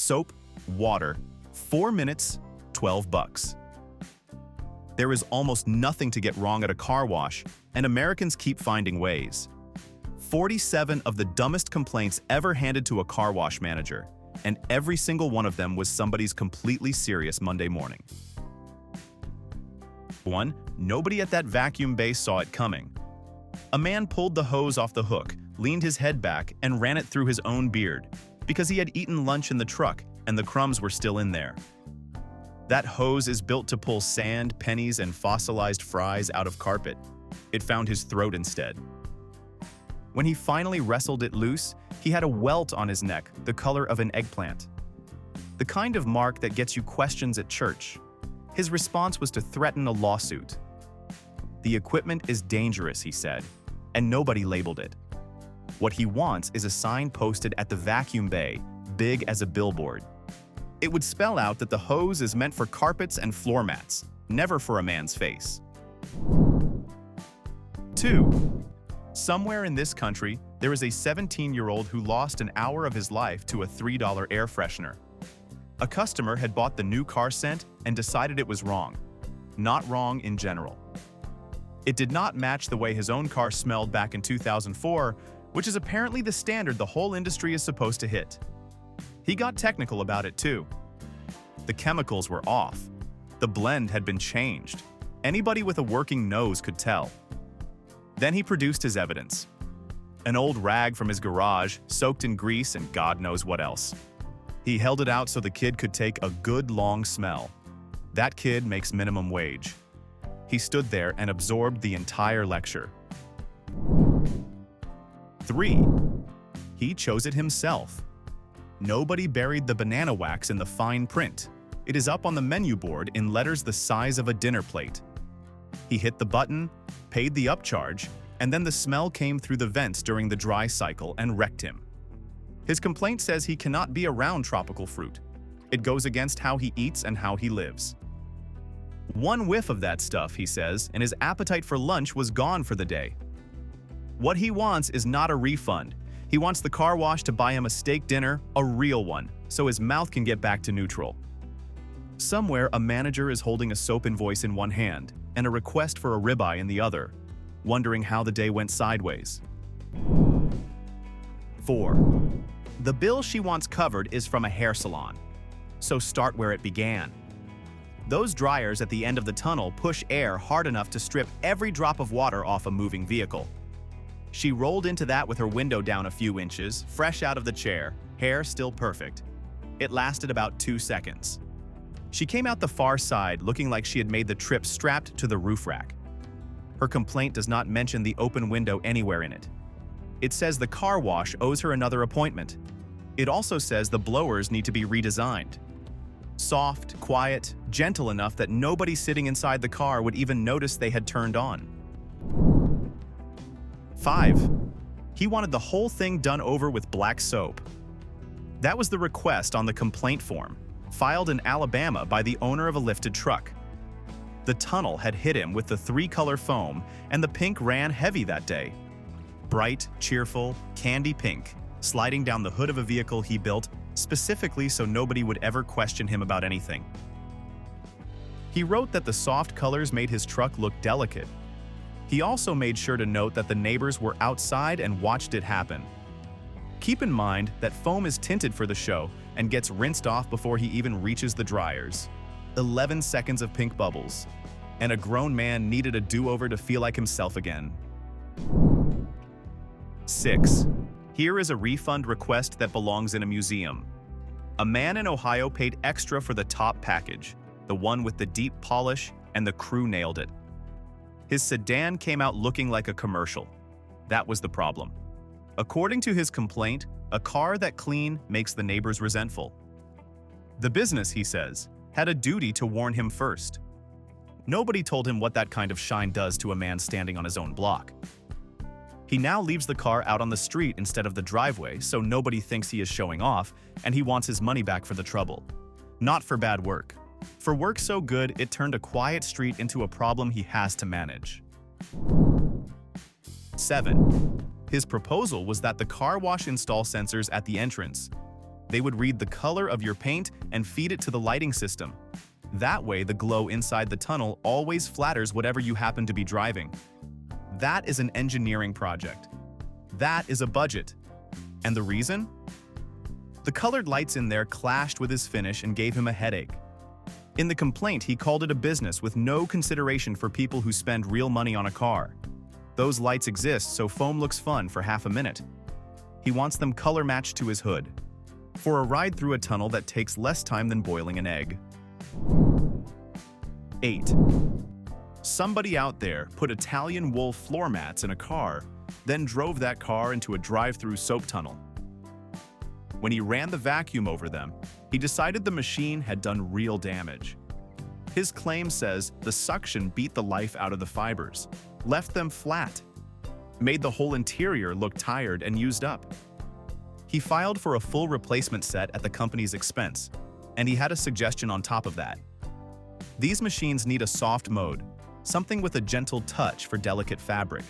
Soap, water, 4 minutes, 12 bucks. There is almost nothing to get wrong at a car wash, and Americans keep finding ways. 47 of the dumbest complaints ever handed to a car wash manager, and every single one of them was somebody's completely serious Monday morning. 1. Nobody at that vacuum bay saw it coming. A man pulled the hose off the hook, leaned his head back, and ran it through his own beard, because he had eaten lunch in the truck and the crumbs were still in there. That hose is built to pull sand, pennies, and fossilized fries out of carpet. It found his throat instead. When he finally wrestled it loose, he had a welt on his neck the color of an eggplant. The kind of mark that gets you questions at church. His response was to threaten a lawsuit. The equipment is dangerous, he said, and nobody labeled it. What he wants is a sign posted at the vacuum bay, big as a billboard. It would spell out that the hose is meant for carpets and floor mats, never for a man's face. 2. Somewhere in this country, there is a 17-year-old who lost an hour of his life to a $3 air freshener. A customer had bought the new car scent and decided it was wrong. Not wrong in general. It did not match the way his own car smelled back in 2004, which is apparently the standard the whole industry is supposed to hit. He got technical about it too. The chemicals were off. The blend had been changed. Anybody with a working nose could tell. Then he produced his evidence. An old rag from his garage, soaked in grease and God knows what else. He held it out so the kid could take a good long smell. That kid makes minimum wage. He stood there and absorbed the entire lecture. 3. He chose it himself. Nobody buried the banana wax in the fine print. It is up on the menu board in letters the size of a dinner plate. He hit the button, paid the upcharge, and then the smell came through the vents during the dry cycle and wrecked him. His complaint says he cannot be around tropical fruit. It goes against how he eats and how he lives. One whiff of that stuff, he says, and his appetite for lunch was gone for the day. What he wants is not a refund. He wants the car wash to buy him a steak dinner, a real one, so his mouth can get back to neutral. Somewhere, a manager is holding a soap invoice in one hand and a request for a ribeye in the other, wondering how the day went sideways. 4. The bill she wants covered is from a hair salon, so start where it began. Those dryers at the end of the tunnel push air hard enough to strip every drop of water off a moving vehicle. She rolled into that with her window down a few inches, fresh out of the chair, hair still perfect. It lasted about 2 seconds. She came out the far side looking like she had made the trip strapped to the roof rack. Her complaint does not mention the open window anywhere in it. It says the car wash owes her another appointment. It also says the blowers need to be redesigned. Soft, quiet, gentle enough that nobody sitting inside the car would even notice they had turned on. 5. He wanted the whole thing done over with black soap. That was the request on the complaint form, filed in Alabama by the owner of a lifted truck. The tunnel had hit him with the 3-color foam, and the pink ran heavy that day. Bright, cheerful, candy pink, sliding down the hood of a vehicle he built specifically so nobody would ever question him about anything. He wrote that the soft colors made his truck look delicate. He also made sure to note that the neighbors were outside and watched it happen. Keep in mind that foam is tinted for the show and gets rinsed off before he even reaches the dryers. 11 seconds of pink bubbles, and a grown man needed a do-over to feel like himself again. 6. Here is a refund request that belongs in a museum. A man in Ohio paid extra for the top package, the one with the deep polish, and the crew nailed it. His sedan came out looking like a commercial. That was the problem. According to his complaint, a car that clean makes the neighbors resentful. The business, he says, had a duty to warn him first. Nobody told him what that kind of shine does to a man standing on his own block. He now leaves the car out on the street instead of the driveway, so nobody thinks he is showing off, and he wants his money back for the trouble. Not for bad work. For work so good, it turned a quiet street into a problem he has to manage. 7. His proposal was that the car wash install sensors at the entrance. They would read the color of your paint and feed it to the lighting system. That way, the glow inside the tunnel always flatters whatever you happen to be driving. That is an engineering project. That is a budget. And the reason? The colored lights in there clashed with his finish and gave him a headache. In the complaint, he called it a business with no consideration for people who spend real money on a car. Those lights exist so foam looks fun for half a minute. He wants them color matched to his hood. For a ride through a tunnel that takes less time than boiling an egg. 8. Somebody out there put Italian wool floor mats in a car, then drove that car into a drive-through soap tunnel. When he ran the vacuum over them, he decided the machine had done real damage. His claim says the suction beat the life out of the fibers, left them flat, made the whole interior look tired and used up. He filed for a full replacement set at the company's expense, and he had a suggestion on top of that. These machines need a soft mode, something with a gentle touch for delicate fabric.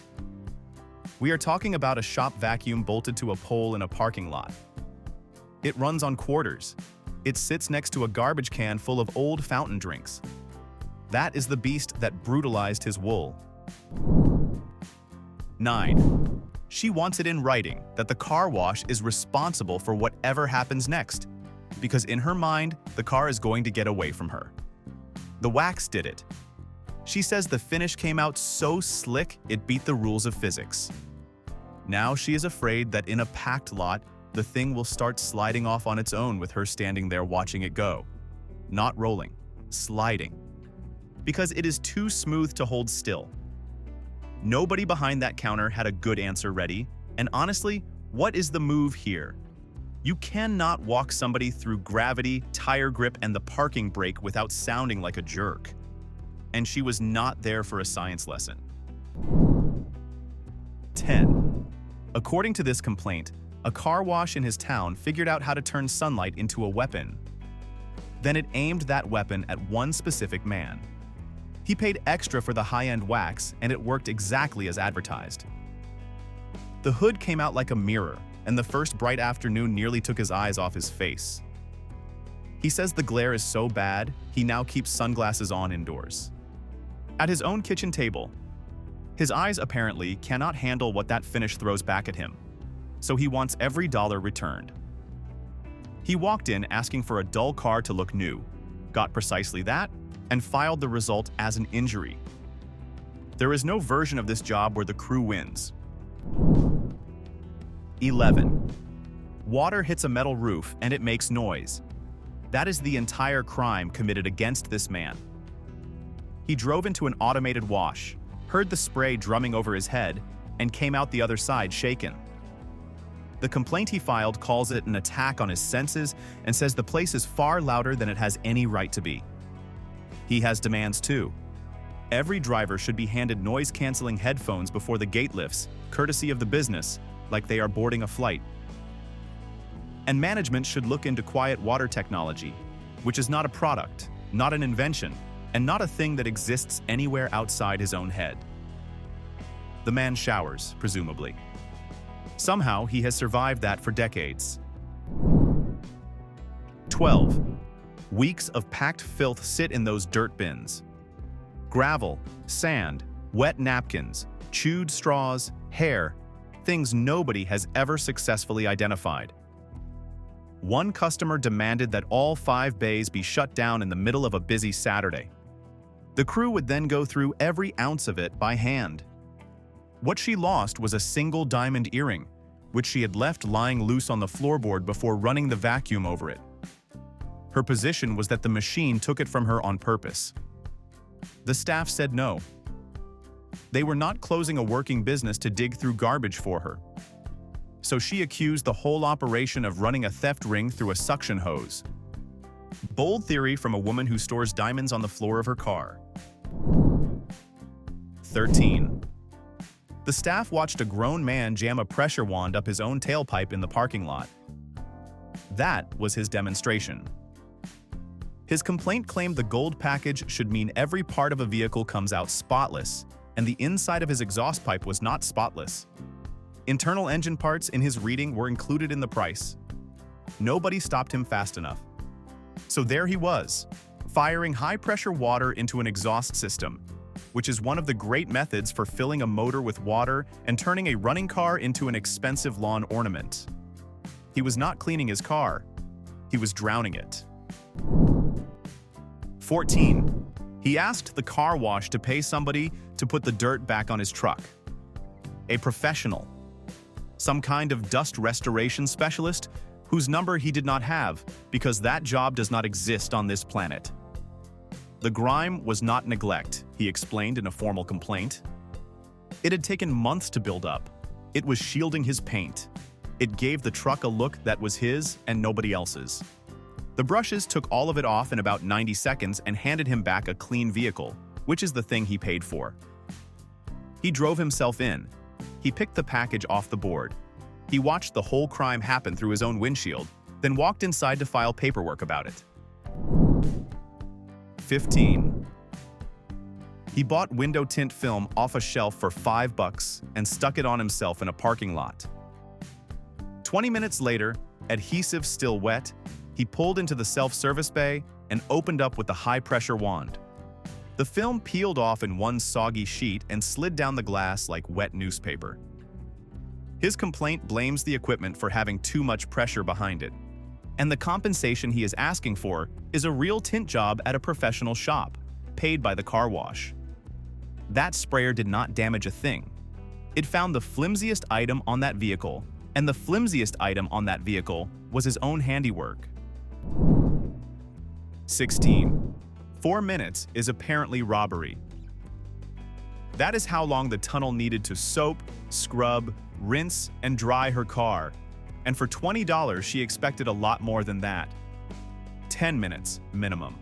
We are talking about a shop vacuum bolted to a pole in a parking lot. It runs on quarters. It sits next to a garbage can full of old fountain drinks. That is the beast that brutalized his wool. 9. She wants it in writing that the car wash is responsible for whatever happens next, because in her mind, the car is going to get away from her. The wax did it. She says the finish came out so slick it beat the rules of physics. Now she is afraid that in a packed lot, the thing will start sliding off on its own with her standing there watching it go. Not rolling, sliding. Because it is too smooth to hold still. Nobody behind that counter had a good answer ready, and honestly, what is the move here? You cannot walk somebody through gravity, tire grip, and the parking brake without sounding like a jerk. And she was not there for a science lesson. 10. According to this complaint, a car wash in his town figured out how to turn sunlight into a weapon. Then it aimed that weapon at one specific man. He paid extra for the high-end wax, and it worked exactly as advertised. The hood came out like a mirror, and the first bright afternoon nearly took his eyes off his face. He says the glare is so bad, he now keeps sunglasses on indoors. At his own kitchen table, his eyes apparently cannot handle what that finish throws back at him, so he wants every dollar returned. He walked in asking for a dull car to look new, got precisely that, and filed the result as an injury. There is no version of this job where the crew wins. 11. Water hits a metal roof and it makes noise. That is the entire crime committed against this man. He drove into an automated wash, heard the spray drumming over his head, and came out the other side shaken. The complaint he filed calls it an attack on his senses and says the place is far louder than it has any right to be. He has demands too. Every driver should be handed noise-canceling headphones before the gate lifts, courtesy of the business, like they are boarding a flight. And management should look into quiet water technology, which is not a product, not an invention, and not a thing that exists anywhere outside his own head. The man showers, presumably. Somehow, he has survived that for decades. 12. Weeks of packed filth sit in those dirt bins. Gravel, sand, wet napkins, chewed straws, hair, things nobody has ever successfully identified. One customer demanded that all 5 bays be shut down in the middle of a busy Saturday. The crew would then go through every ounce of it by hand. What she lost was a single diamond earring, which she had left lying loose on the floorboard before running the vacuum over it. Her position was that the machine took it from her on purpose. The staff said no. They were not closing a working business to dig through garbage for her. So she accused the whole operation of running a theft ring through a suction hose. Bold theory from a woman who stores diamonds on the floor of her car. 13. The staff watched a grown man jam a pressure wand up his own tailpipe in the parking lot. That was his demonstration. His complaint claimed the gold package should mean every part of a vehicle comes out spotless, and the inside of his exhaust pipe was not spotless. Internal engine parts in his reading were included in the price. Nobody stopped him fast enough. So there he was, firing high-pressure water into an exhaust system, which is one of the great methods for filling a motor with water and turning a running car into an expensive lawn ornament. He was not cleaning his car, he was drowning it. 14. He asked the car wash to pay somebody to put the dirt back on his truck. A professional. Some kind of dust restoration specialist whose number he did not have because that job does not exist on this planet. The grime was not neglect, he explained in a formal complaint. It had taken months to build up. It was shielding his paint. It gave the truck a look that was his and nobody else's. The brushes took all of it off in about 90 seconds and handed him back a clean vehicle, which is the thing he paid for. He drove himself in. He picked the package off the board. He watched the whole crime happen through his own windshield, then walked inside to file paperwork about it. 15. He bought window tint film off a shelf for $5 and stuck it on himself in a parking lot. 20 minutes later, adhesive still wet, he pulled into the self-service bay and opened up with the high-pressure wand. The film peeled off in one soggy sheet and slid down the glass like wet newspaper. His complaint blames the equipment for having too much pressure behind it, and the compensation he is asking for is a real tint job at a professional shop, paid by the car wash. That sprayer did not damage a thing. It found the flimsiest item on that vehicle, and the flimsiest item on that vehicle was his own handiwork. 16. 4 minutes is apparently robbery. That is how long the tunnel needed to soap, scrub, rinse, and dry her car. And for $20, she expected a lot more than that. 10 minutes minimum.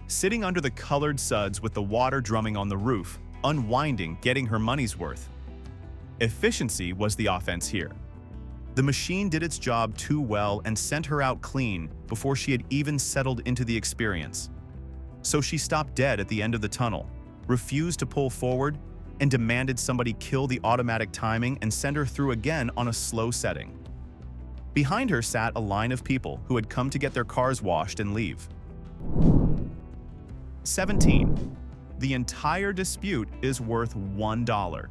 Sitting under the colored suds with the water drumming on the roof, unwinding, getting her money's worth. Efficiency was the offense here. The machine did its job too well and sent her out clean before she had even settled into the experience. So she stopped dead at the end of the tunnel, refused to pull forward, and demanded somebody kill the automatic timing and send her through again on a slow setting. Behind her sat a line of people who had come to get their cars washed and leave. 17. The entire dispute is worth $1.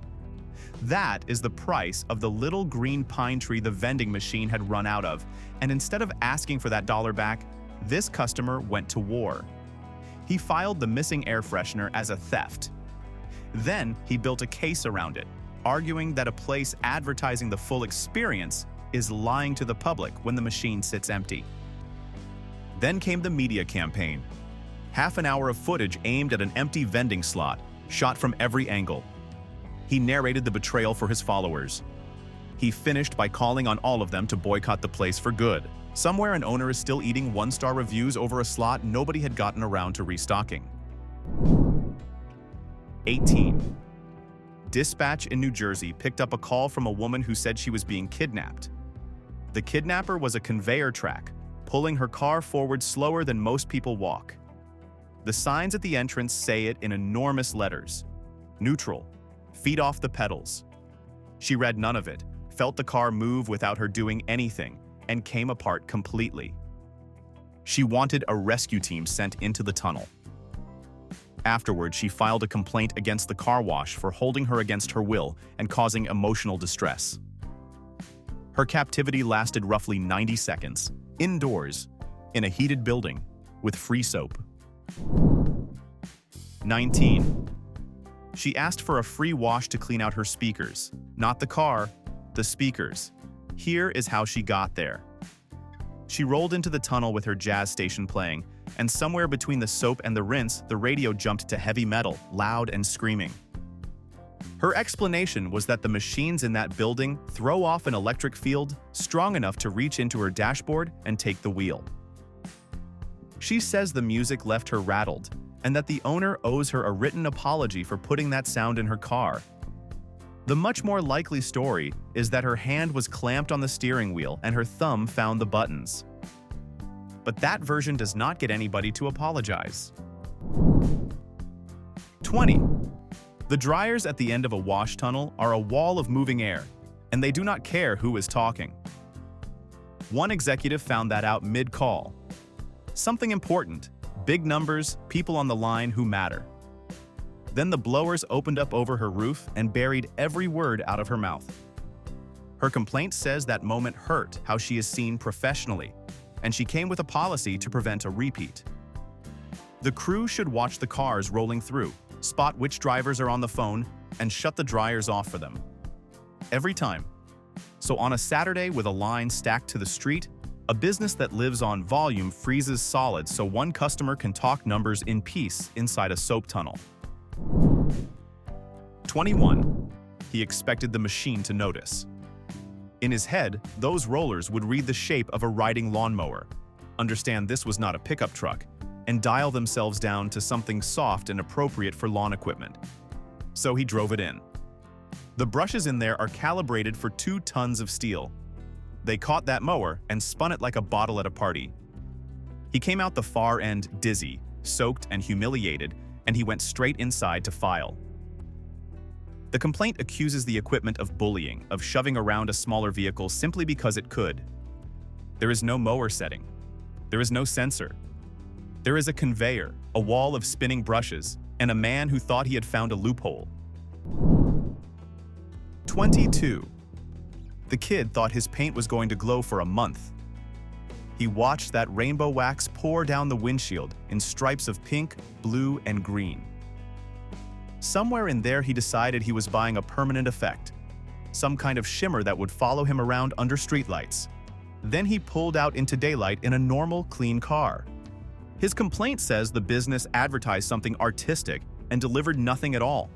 That is the price of the little green pine tree the vending machine had run out of, and instead of asking for that dollar back, this customer went to war. He filed the missing air freshener as a theft. Then he built a case around it, arguing that a place advertising the full experience is lying to the public when the machine sits empty. Then came the media campaign. Half an hour of footage aimed at an empty vending slot, shot from every angle. He narrated the betrayal for his followers. He finished by calling on all of them to boycott the place for good. Somewhere an owner is still eating one-star reviews over a slot nobody had gotten around to restocking. 18. Dispatch in New Jersey picked up a call from a woman who said she was being kidnapped. The kidnapper was a conveyor track, pulling her car forward slower than most people walk. The signs at the entrance say it in enormous letters. Neutral. Feet off the pedals. She read none of it, felt the car move without her doing anything, and came apart completely. She wanted a rescue team sent into the tunnel. Afterward, she filed a complaint against the car wash for holding her against her will and causing emotional distress. Her captivity lasted roughly 90 seconds, indoors, in a heated building, with free soap. 19. She asked for a free wash to clean out her speakers. Not the car, the speakers. Here is how she got there. She rolled into the tunnel with her jazz station playing, and somewhere between the soap and the rinse, the radio jumped to heavy metal, loud and screaming. Her explanation was that the machines in that building throw off an electric field strong enough to reach into her dashboard and take the wheel. She says the music left her rattled, and that the owner owes her a written apology for putting that sound in her car. The much more likely story is that her hand was clamped on the steering wheel and her thumb found the buttons. But that version does not get anybody to apologize. 20. The dryers at the end of a wash tunnel are a wall of moving air, and they do not care who is talking. One executive found that out mid-call. Something important, big numbers, people on the line who matter. Then the blowers opened up over her roof and buried every word out of her mouth. Her complaint says that moment hurt how she is seen professionally, and she came with a policy to prevent a repeat. The crew should watch the cars rolling through, spot which drivers are on the phone, and shut the dryers off for them. Every time. So on a Saturday with a line stacked to the street, a business that lives on volume freezes solid so one customer can talk numbers in peace inside a soap tunnel. 21. He expected the machine to notice. In his head, those rollers would read the shape of a riding lawnmower, understand this was not a pickup truck, and dial themselves down to something soft and appropriate for lawn equipment. So he drove it in. The brushes in there are calibrated for 2 tons of steel. They caught that mower and spun it like a bottle at a party. He came out the far end dizzy, soaked and humiliated, and he went straight inside to file. The complaint accuses the equipment of bullying, of shoving around a smaller vehicle simply because it could. There is no mower setting. There is no sensor. There is a conveyor, a wall of spinning brushes, and a man who thought he had found a loophole. 22. The kid thought his paint was going to glow for a month. He watched that rainbow wax pour down the windshield in stripes of pink, blue, and green. Somewhere in there he decided he was buying a permanent effect, some kind of shimmer that would follow him around under streetlights. Then he pulled out into daylight in a normal, clean car. His complaint says the business advertised something artistic and delivered nothing at all.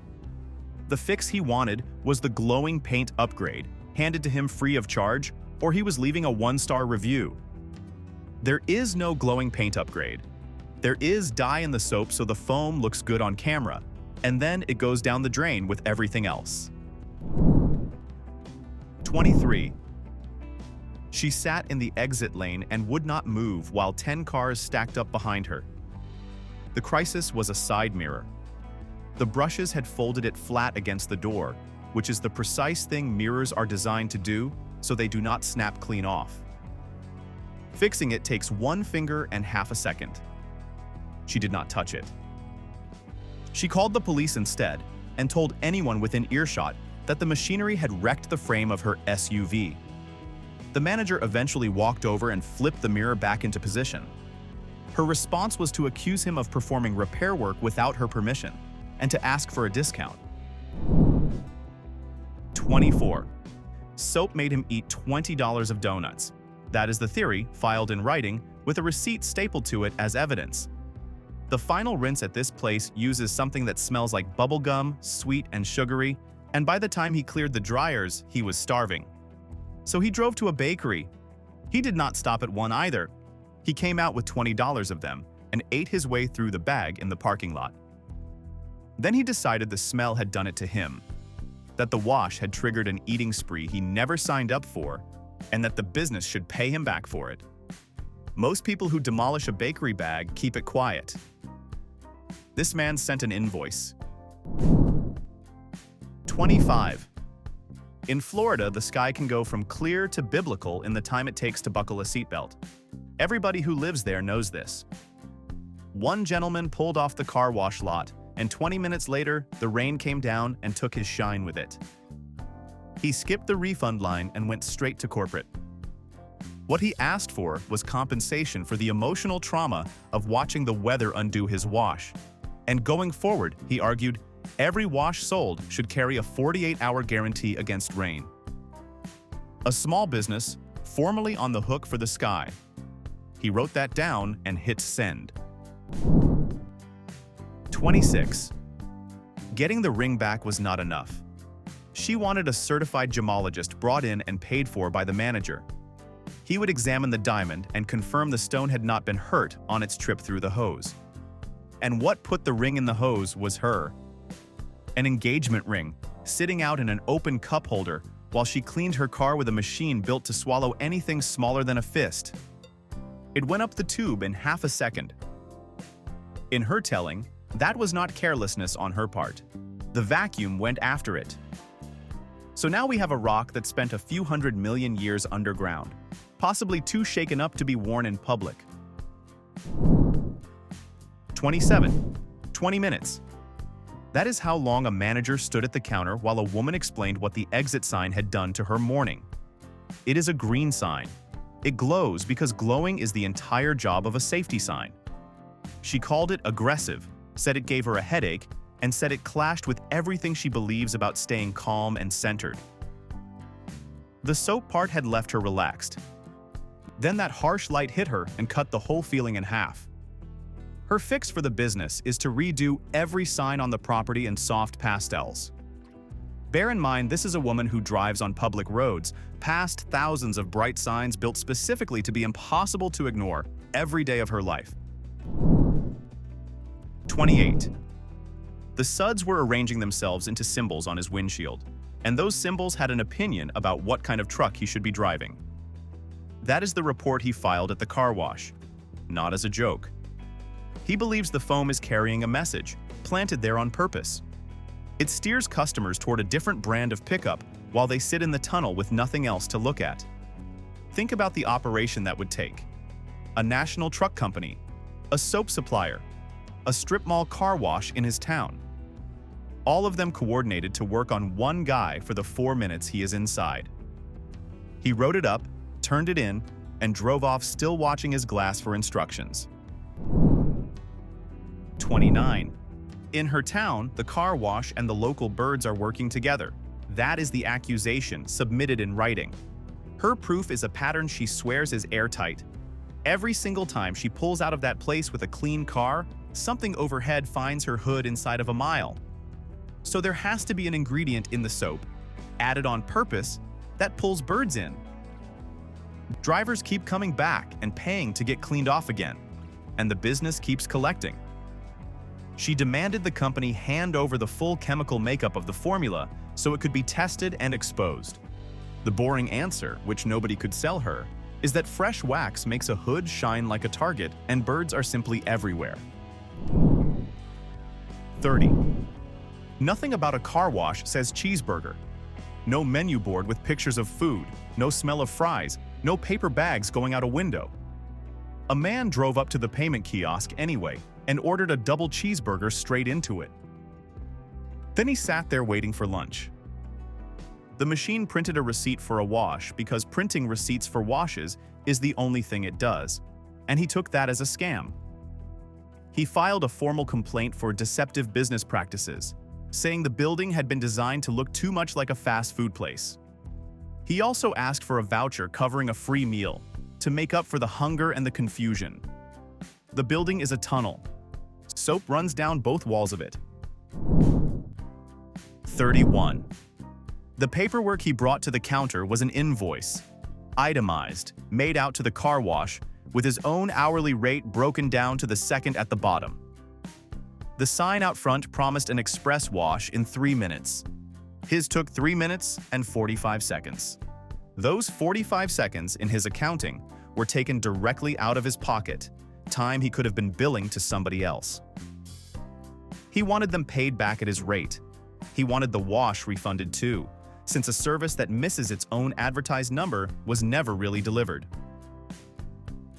The fix he wanted was the glowing paint upgrade, handed to him free of charge, or he was leaving a 1-star review. There is no glowing paint upgrade. There is dye in the soap so the foam looks good on camera, and then it goes down the drain with everything else. 23. She sat in the exit lane and would not move while 10 cars stacked up behind her. The crisis was a side mirror. The brushes had folded it flat against the door, which is the precise thing mirrors are designed to do so they do not snap clean off. Fixing it takes 1 finger and half a second. She did not touch it. She called the police instead and told anyone within earshot that the machinery had wrecked the frame of her SUV. The manager eventually walked over and flipped the mirror back into position. Her response was to accuse him of performing repair work without her permission and to ask for a discount. 24. Soap made him eat $20 of donuts. That is the theory, filed in writing, with a receipt stapled to it as evidence. The final rinse at this place uses something that smells like bubblegum, sweet and sugary, and by the time he cleared the dryers, he was starving. So he drove to a bakery. He did not stop at one either. He came out with $20 of them and ate his way through the bag in the parking lot. Then he decided the smell had done it to him, that the wash had triggered an eating spree he never signed up for, and that the business should pay him back for it. Most people who demolish a bakery bag keep it quiet. This man sent an invoice. 25. In Florida, the sky can go from clear to biblical in the time it takes to buckle a seatbelt. Everybody who lives there knows this. One gentleman pulled off the car wash lot, and 20 minutes later, the rain came down and took his shine with it. He skipped the refund line and went straight to corporate. What he asked for was compensation for the emotional trauma of watching the weather undo his wash. And going forward, he argued, every wash sold should carry a 48-hour guarantee against rain. A small business, formerly on the hook for the sky. He wrote that down and hit send. 26. Getting the ring back was not enough. She wanted a certified gemologist brought in and paid for by the manager. He would examine the diamond and confirm the stone had not been hurt on its trip through the hose. And what put the ring in the hose was her. An engagement ring, sitting out in an open cup holder while she cleaned her car with a machine built to swallow anything smaller than a fist. It went up the tube in half a second. In her telling, that was not carelessness on her part. The vacuum went after it. So now we have a rock that spent a few 100 million years underground. possibly too shaken up to be worn in public. 27. 20 minutes. That is how long a manager stood at the counter while a woman explained what the exit sign had done to her morning. It is a green sign. It glows because glowing is the entire job of a safety sign. She called it aggressive, said it gave her a headache, and said it clashed with everything she believes about staying calm and centered. The soap part had left her relaxed. Then that harsh light hit her and cut the whole feeling in half. Her fix for the business is to redo every sign on the property in soft pastels. Bear in mind, this is a woman who drives on public roads, past thousands of bright signs built specifically to be impossible to ignore every day of her life. 28. The suds were arranging themselves into symbols on his windshield, and those symbols had an opinion about what kind of truck he should be driving. That is the report he filed at the car wash, not as a joke. He believes the foam is carrying a message, planted there on purpose. It steers customers toward a different brand of pickup while they sit in the tunnel with nothing else to look at. Think about the operation that would take. A national truck company, a soap supplier, a strip mall car wash in his town. All of them coordinated to work on one guy for the 4 minutes he is inside. He wrote it up, turned it in, and drove off still watching his glass for instructions. 29. In her town, the car wash and the local birds are working together. That is the accusation submitted in writing. Her proof is a pattern she swears is airtight. Every single time she pulls out of that place with a clean car, something overhead finds her hood inside of a mile. So there has to be an ingredient in the soap, added on purpose, that pulls birds in. Drivers keep coming back and paying to get cleaned off again, and the business keeps collecting. She demanded the company hand over the full chemical makeup of the formula so it could be tested and exposed. The boring answer, which nobody could sell her, is that fresh wax makes a hood shine like a target and birds are simply everywhere. 30. Nothing about a car wash says cheeseburger. No menu board with pictures of food, no smell of fries, no paper bags going out a window. A man drove up to the payment kiosk anyway and ordered a double cheeseburger straight into it. Then he sat there waiting for lunch. The machine printed a receipt for a wash because printing receipts for washes is the only thing it does, and he took that as a scam. He filed a formal complaint for deceptive business practices, saying the building had been designed to look too much like a fast food place. He also asked for a voucher covering a free meal to make up for the hunger and the confusion. The building is a tunnel. Soap runs down both walls of it. 31. The paperwork he brought to the counter was an invoice, itemized, made out to the car wash, with his own hourly rate broken down to the second at the bottom. The sign out front promised an express wash in 3 minutes. His took 3 minutes and 45 seconds. Those 45 seconds in his accounting were taken directly out of his pocket, time he could have been billing to somebody else. He wanted them paid back at his rate. He wanted the wash refunded too, since a service that misses its own advertised number was never really delivered.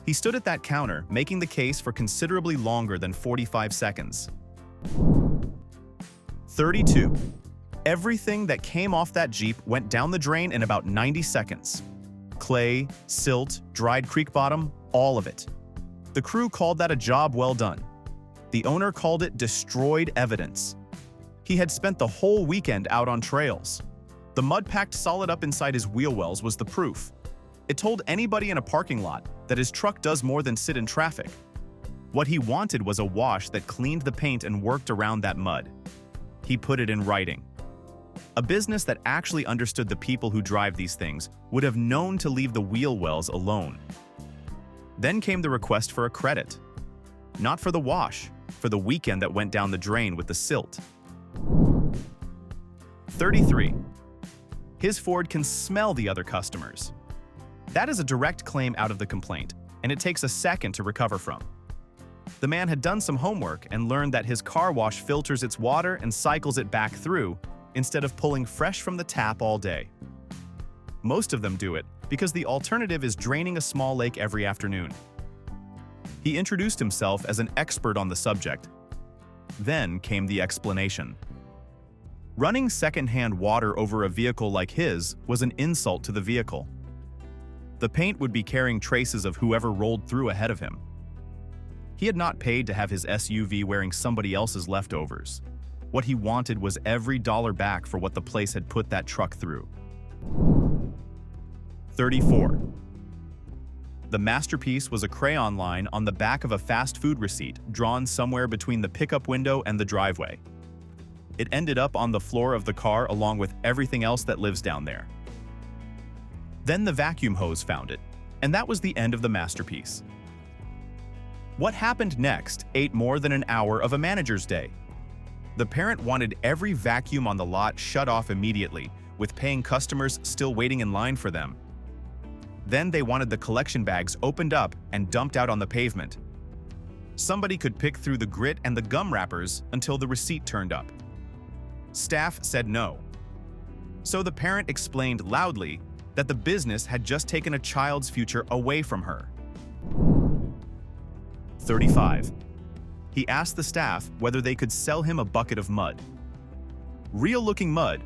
He stood at that counter, making the case for considerably longer than 45 seconds. 32. Everything that came off that Jeep went down the drain in about 90 seconds. Clay, silt, dried creek bottom, all of it. The crew called that a job well done. The owner called it destroyed evidence. He had spent the whole weekend out on trails. The mud packed solid up inside his wheel wells was the proof. It told anybody in a parking lot that his truck does more than sit in traffic. What he wanted was a wash that cleaned the paint and worked around that mud. He put it in writing. A business that actually understood the people who drive these things would have known to leave the wheel wells alone. Then came the request for a credit. Not for the wash, for the weekend that went down the drain with the silt. 33. His Ford can smell the other customers. That is a direct claim out of the complaint, and it takes a second to recover from. The man had done some homework and learned that his car wash filters its water and cycles it back through instead of pulling fresh from the tap all day. Most of them do it because the alternative is draining a small lake every afternoon. He introduced himself as an expert on the subject. Then came the explanation. Running secondhand water over a vehicle like his was an insult to the vehicle. The paint would be carrying traces of whoever rolled through ahead of him. He had not paid to have his SUV wearing somebody else's leftovers. What he wanted was every dollar back for what the place had put that truck through. 34. The masterpiece was a crayon line on the back of a fast food receipt drawn somewhere between the pickup window and the driveway. It ended up on the floor of the car along with everything else that lives down there. Then the vacuum hose found it, and that was the end of the masterpiece. What happened next ate more than an hour of a manager's day. The parent wanted every vacuum on the lot shut off immediately, with paying customers still waiting in line for them. Then they wanted the collection bags opened up and dumped out on the pavement. Somebody could pick through the grit and the gum wrappers until the receipt turned up. Staff said no. So the parent explained loudly that the business had just taken a child's future away from her. 35. He asked the staff whether they could sell him a bucket of mud. Real-looking mud,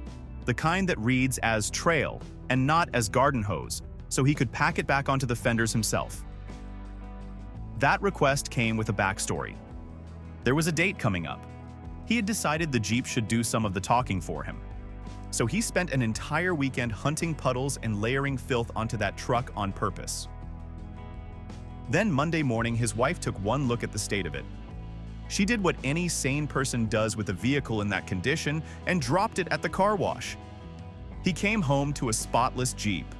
the kind that reads as trail and not as garden hose, so he could pack it back onto the fenders himself. That request came with a backstory. There was a date coming up. He had decided the Jeep should do some of the talking for him. So he spent an entire weekend hunting puddles and layering filth onto that truck on purpose. Then Monday morning, his wife took one look at the state of it. She did what any sane person does with a vehicle in that condition and dropped it at the car wash. He came home to a spotless Jeep.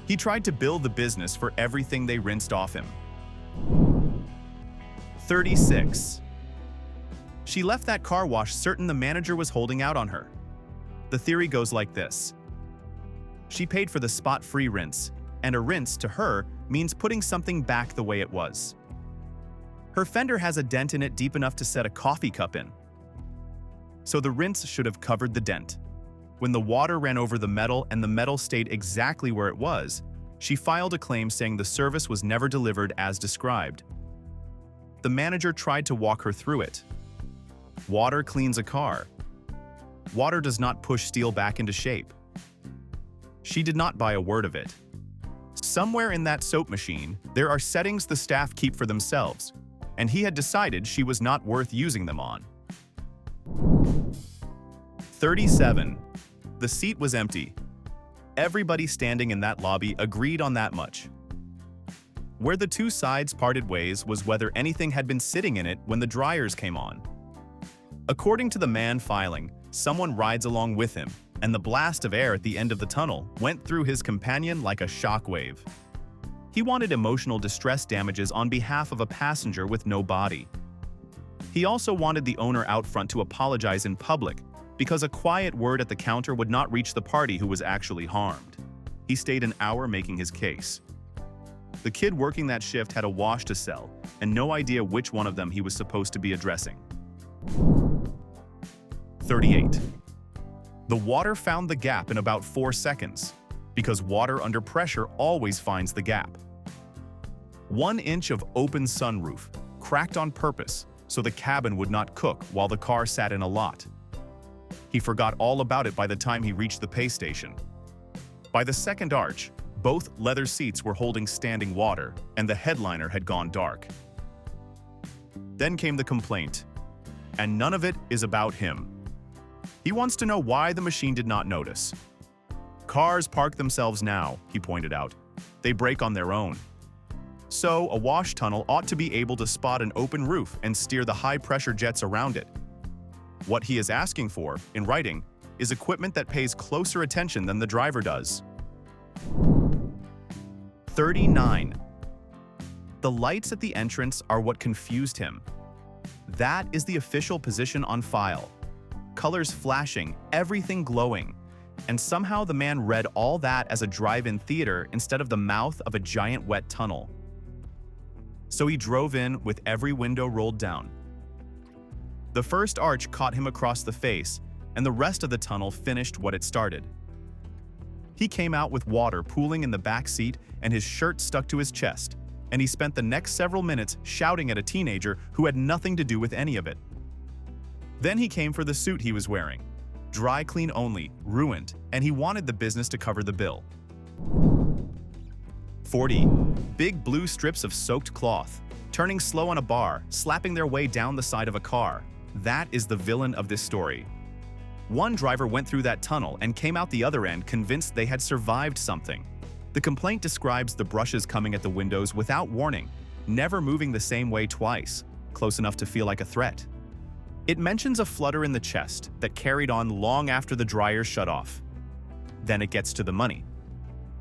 He tried to bill the business for everything they rinsed off him. 36. She left that car wash certain the manager was holding out on her. The theory goes like this. She paid for the spot-free rinse, and a rinse to her means putting something back the way it was. Her fender has a dent in it deep enough to set a coffee cup in. So the rinse should have covered the dent. When the water ran over the metal and the metal stayed exactly where it was, she filed a claim saying the service was never delivered as described. The manager tried to walk her through it. Water cleans a car. Water does not push steel back into shape. She did not buy a word of it. Somewhere in that soap machine, there are settings the staff keep for themselves, and he had decided she was not worth using them on. 37. The seat was empty. Everybody standing in that lobby agreed on that much. Where the two sides parted ways was whether anything had been sitting in it when the dryers came on. According to the man filing, someone rides along with him, and the blast of air at the end of the tunnel went through his companion like a shockwave. He wanted emotional distress damages on behalf of a passenger with no body. He also wanted the owner out front to apologize in public, because a quiet word at the counter would not reach the party who was actually harmed. He stayed an hour making his case. The kid working that shift had a wash to sell, and no idea which one of them he was supposed to be addressing. 38. The water found the gap in about 4 seconds, because water under pressure always finds the gap. 1 inch of open sunroof, cracked on purpose so the cabin would not cook while the car sat in a lot. He forgot all about it by the time he reached the pay station. By the second arch, both leather seats were holding standing water, and the headliner had gone dark. Then came the complaint, and none of it is about him. He wants to know why the machine did not notice. Cars park themselves now, he pointed out. They brake on their own. So, a wash tunnel ought to be able to spot an open roof and steer the high-pressure jets around it. What he is asking for, in writing, is equipment that pays closer attention than the driver does. 39. The lights at the entrance are what confused him. That is the official position on file. Colors flashing, everything glowing. And somehow the man read all that as a drive-in theater instead of the mouth of a giant wet tunnel. So he drove in with every window rolled down. The first arch caught him across the face, and the rest of the tunnel finished what it started. He came out with water pooling in the back seat and his shirt stuck to his chest, and he spent the next several minutes shouting at a teenager who had nothing to do with any of it. Then he came for the suit he was wearing. Dry clean only, ruined, and he wanted the business to cover the bill. 40. Big blue strips of soaked cloth, turning slow on a bar, slapping their way down the side of a car. That is the villain of this story. One driver went through that tunnel and came out the other end convinced they had survived something. The complaint describes the brushes coming at the windows without warning, never moving the same way twice, close enough to feel like a threat. It mentions a flutter in the chest that carried on long after the dryer shut off. Then it gets to the money.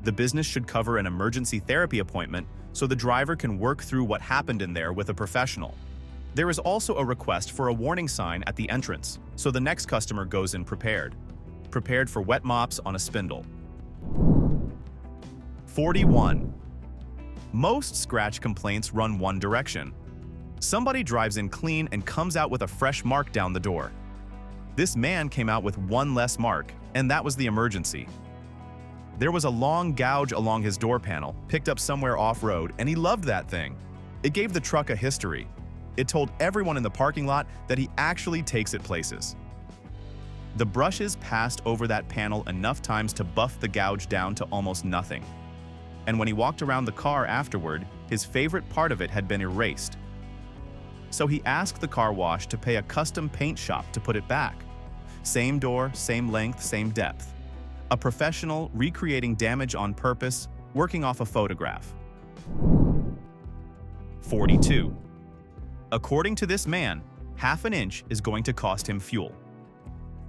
The business should cover an emergency therapy appointment so the driver can work through what happened in there with a professional. There is also a request for a warning sign at the entrance, so the next customer goes in prepared for wet mops on a spindle. 41. Most scratch complaints run one direction. Somebody drives in clean and comes out with a fresh mark down the door. This man came out with one less mark, and that was the emergency. There was a long gouge along his door panel, picked up somewhere off-road, and he loved that thing. It gave the truck a history. It told everyone in the parking lot that he actually takes it places. The brushes passed over that panel enough times to buff the gouge down to almost nothing. And when he walked around the car afterward, his favorite part of it had been erased. So he asked the car wash to pay a custom paint shop to put it back. Same door, same length, same depth. A professional recreating damage on purpose, working off a photograph. 42. According to this man, half an inch is going to cost him fuel.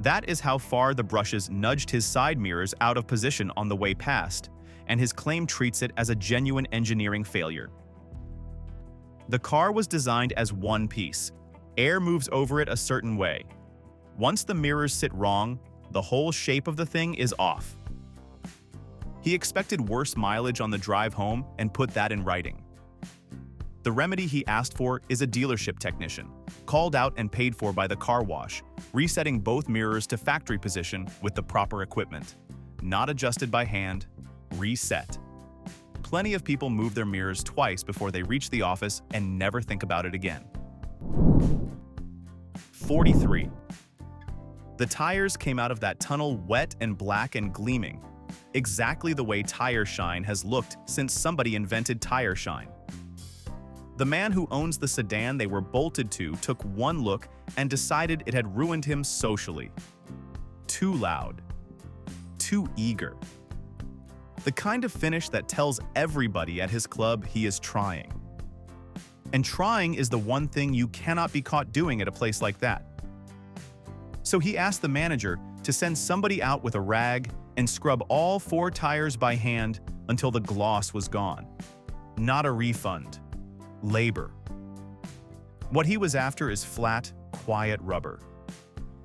That is how far the brushes nudged his side mirrors out of position on the way past, and his claim treats it as a genuine engineering failure. The car was designed as one piece. Air moves over it a certain way. Once the mirrors sit wrong, the whole shape of the thing is off. He expected worse mileage on the drive home and put that in writing. The remedy he asked for is a dealership technician, called out and paid for by the car wash, resetting both mirrors to factory position with the proper equipment. Not adjusted by hand, reset. Plenty of people move their mirrors twice before they reach the office and never think about it again. 43. The tires came out of that tunnel wet and black and gleaming, exactly the way tire shine has looked since somebody invented tire shine. The man who owns the sedan they were bolted to took one look and decided it had ruined him socially. Too loud. Too eager. The kind of finish that tells everybody at his club he is trying. And trying is the one thing you cannot be caught doing at a place like that. So he asked the manager to send somebody out with a rag and scrub all 4 tires by hand until the gloss was gone. Not a refund. Labor. What he was after is flat, quiet rubber.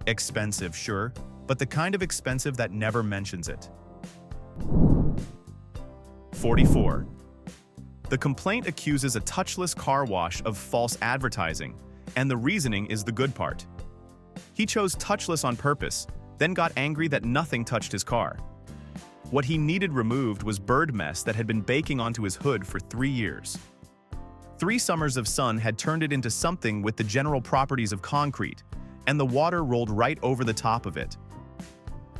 Expensive, sure, but the kind of expensive that never mentions it. 44. The complaint accuses a touchless car wash of false advertising, and the reasoning is the good part. He chose touchless on purpose, then got angry that nothing touched his car. What he needed removed was bird mess that had been baking onto his hood for 3 years. 3 summers of sun had turned it into something with the general properties of concrete, and the water rolled right over the top of it.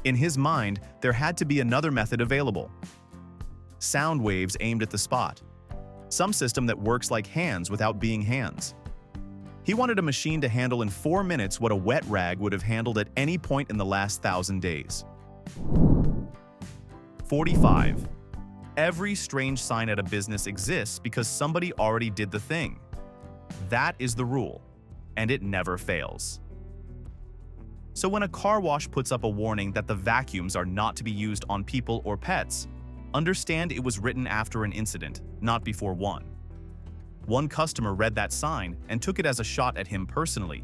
In his mind, there had to be another method available. Sound waves aimed at the spot. Some system that works like hands without being hands. He wanted a machine to handle in 4 minutes what a wet rag would have handled at any point in the last 1,000 days. 45. Every strange sign at a business exists because somebody already did the thing. That is the rule, and it never fails. So when a car wash puts up a warning that the vacuums are not to be used on people or pets, understand it was written after an incident, not before one. One customer read that sign and took it as a shot at him personally.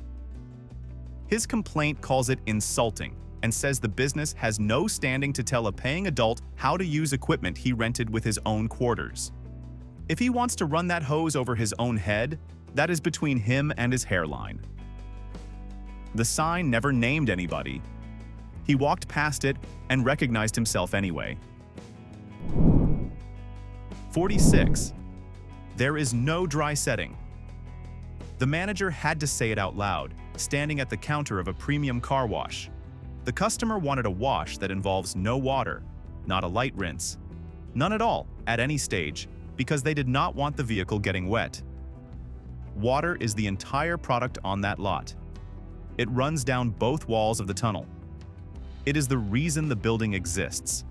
His complaint calls it insulting and says the business has no standing to tell a paying adult how to use equipment he rented with his own quarters. If he wants to run that hose over his own head, that is between him and his hairline. The sign never named anybody. He walked past it and recognized himself anyway. 46. There is no dry setting. The manager had to say it out loud, standing at the counter of a premium car wash. The customer wanted a wash that involves no water, not a light rinse. None at all, at any stage, because they did not want the vehicle getting wet. Water is the entire product on that lot. It runs down both walls of the tunnel. It is the reason the building exists.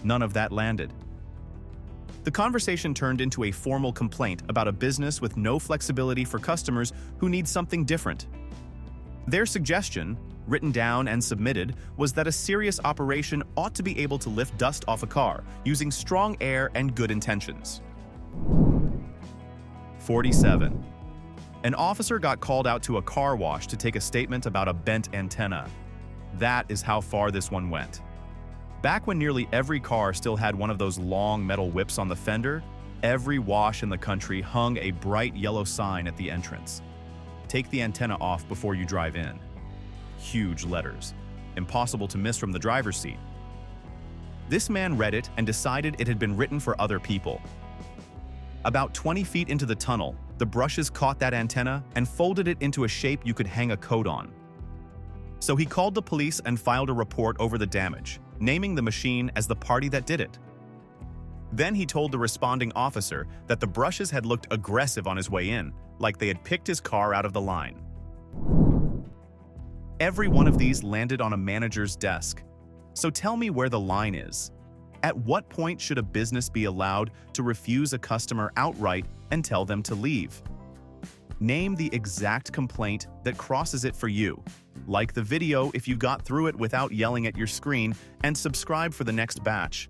None of that landed. The conversation turned into a formal complaint about a business with no flexibility for customers who need something different. Their suggestion, written down and submitted, was that a serious operation ought to be able to lift dust off a car using strong air and good intentions. 47. An officer got called out to a car wash to take a statement about a bent antenna. That is how far this one went. Back when nearly every car still had one of those long metal whips on the fender, every wash in the country hung a bright yellow sign at the entrance. Take the antenna off before you drive in. Huge letters, impossible to miss from the driver's seat. This man read it and decided it had been written for other people. About 20 feet into the tunnel, the brushes caught that antenna and folded it into a shape you could hang a coat on. So he called the police and filed a report over the damage, naming the machine as the party that did it. Then he told the responding officer that the brushes had looked aggressive on his way in, like they had picked his car out of the line. Every one of these landed on a manager's desk. So tell me where the line is. At what point should a business be allowed to refuse a customer outright and tell them to leave? Name the exact complaint that crosses it for you. Like the video if you got through it without yelling at your screen, and subscribe for the next batch.